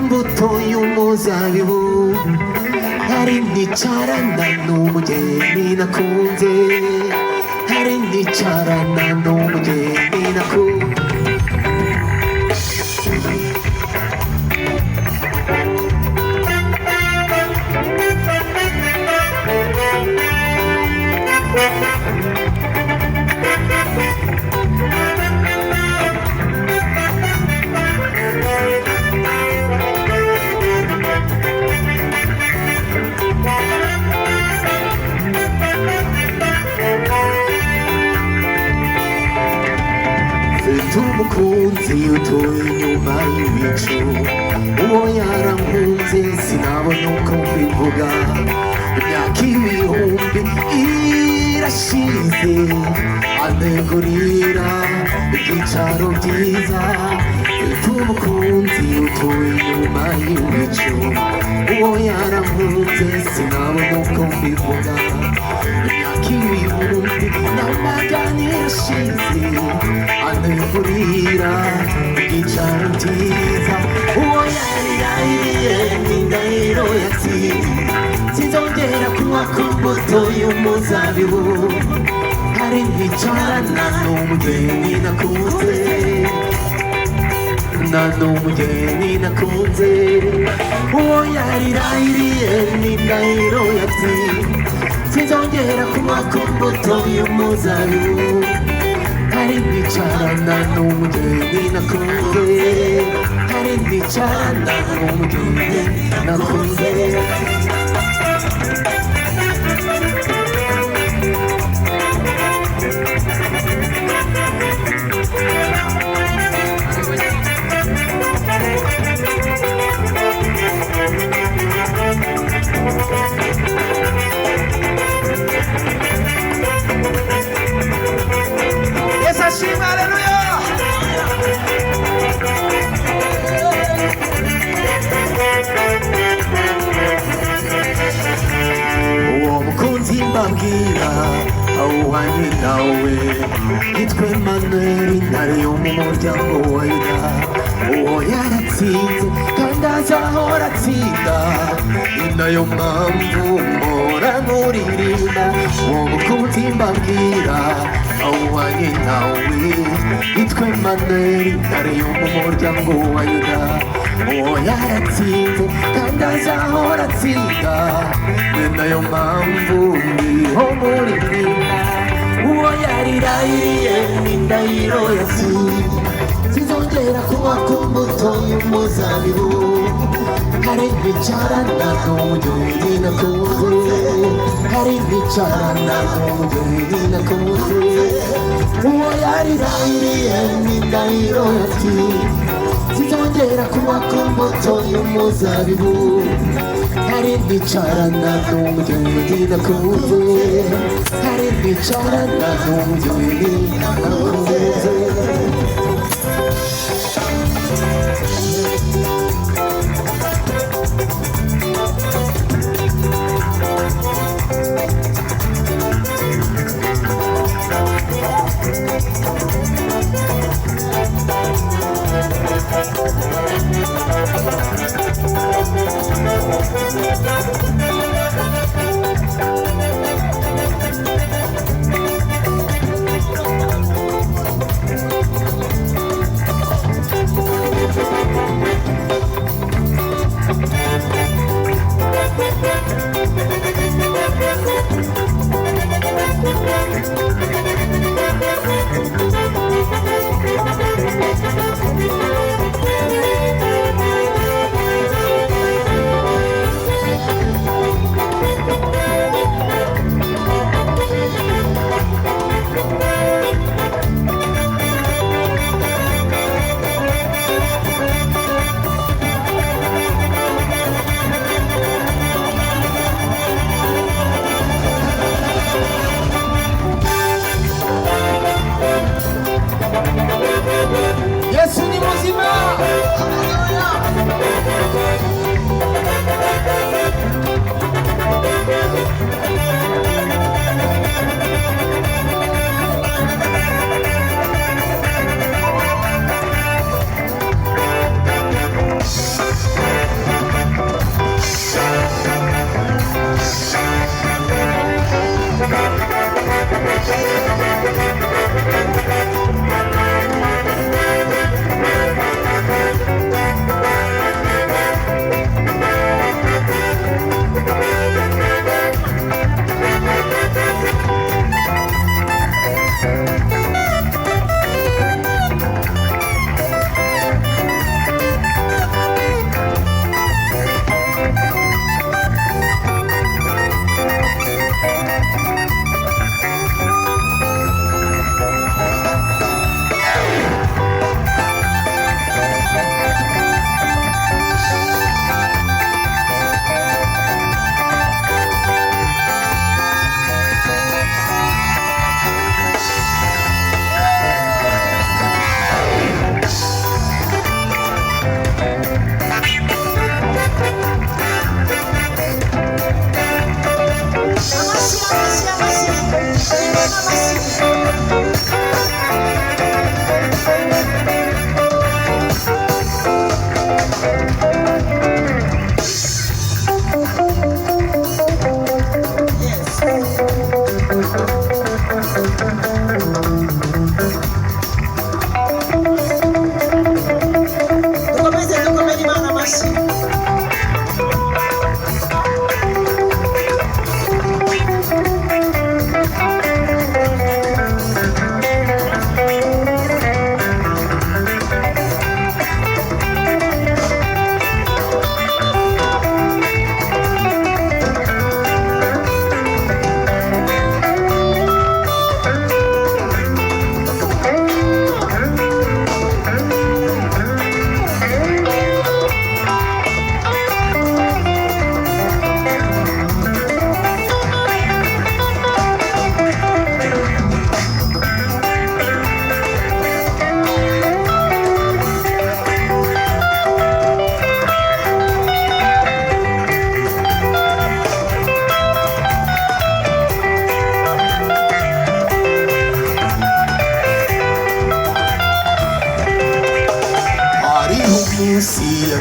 imbuto y'umuzabibu hari nicarana n'umugeni nakunze hari nicarana n'umugeni nakunze umukunzi utuye inyuma y'ibicu uwo yarankunze sinabona uko mbivuga imyaka ibihumbi irashize anegurira ibyicaro byiza umukunzi utuye inyuma y'ibicu uwo yarankunze sinabona uko mbivuga imyaka ibihumbi n'amagana irashize anegurira ibyicaro byiza uwo yarirahiye n'indahiro yatsinze sinzongera kunywa ku mbuto y'umuzabibu hari nicarana n'umugeni nakunze n'umugeni nakunze uwo yarirahiriye n'indahiro yatsinze sinzongera kunywa ku mbuto y'umuzabibu hari nicarana n'umugeni nakunze hari nicarana n'umugeni nakunze Yes, I sing hallelujah. Uwo mukunzi mbabwira awuhanye nawe yitwa Emmanuel intare yo mu muryango wa Yuda uwo yaratsinze kandi azahora atsinda ni nayo mpamvu mpora muririmba uwo mukunzi mbabwira awuhanye nawe yitwa Emmanuel intare yo mu muryango wa Yuda uwo yaratsinze kandi azahora atsinda ni nayo mpamvu ndiho muririmba uwo yarirahiriye n'indahiro yatsinze sinzongera kunywa ku mbuto y'umuzabibu hari nicarana n'umugeni nakunze hari nicarana n'umugeni nakunze uwo yarirahiriye n'indahiro yatsinze sinzongera kunywa ku mbuto y'umuzabibu hari nicarana n'umugeni nakunze hari nicarana n'umugeni nakunze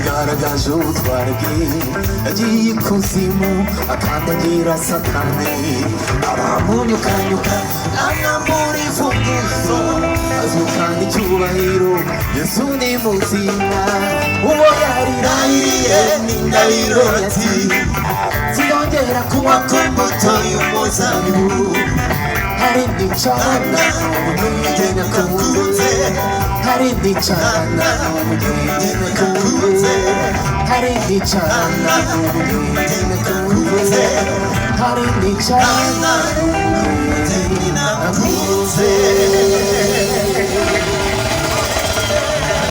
yagaragaje ubutware bwe yagiye ikuzimu akandagira satani aramunyukanyuka anamura imfunguzo azukana icyubahiro yesu ni muzima uwo yarirahiriye n'indahiro yati sinongera kunywa ku mbuto y'umuzabibu hari ndicana n'ubugingo nakunze hari ndicana n'ubugingo nakunze hari ndicana n'ubugingo nakunze hari ndicana n'ubugingo nakunze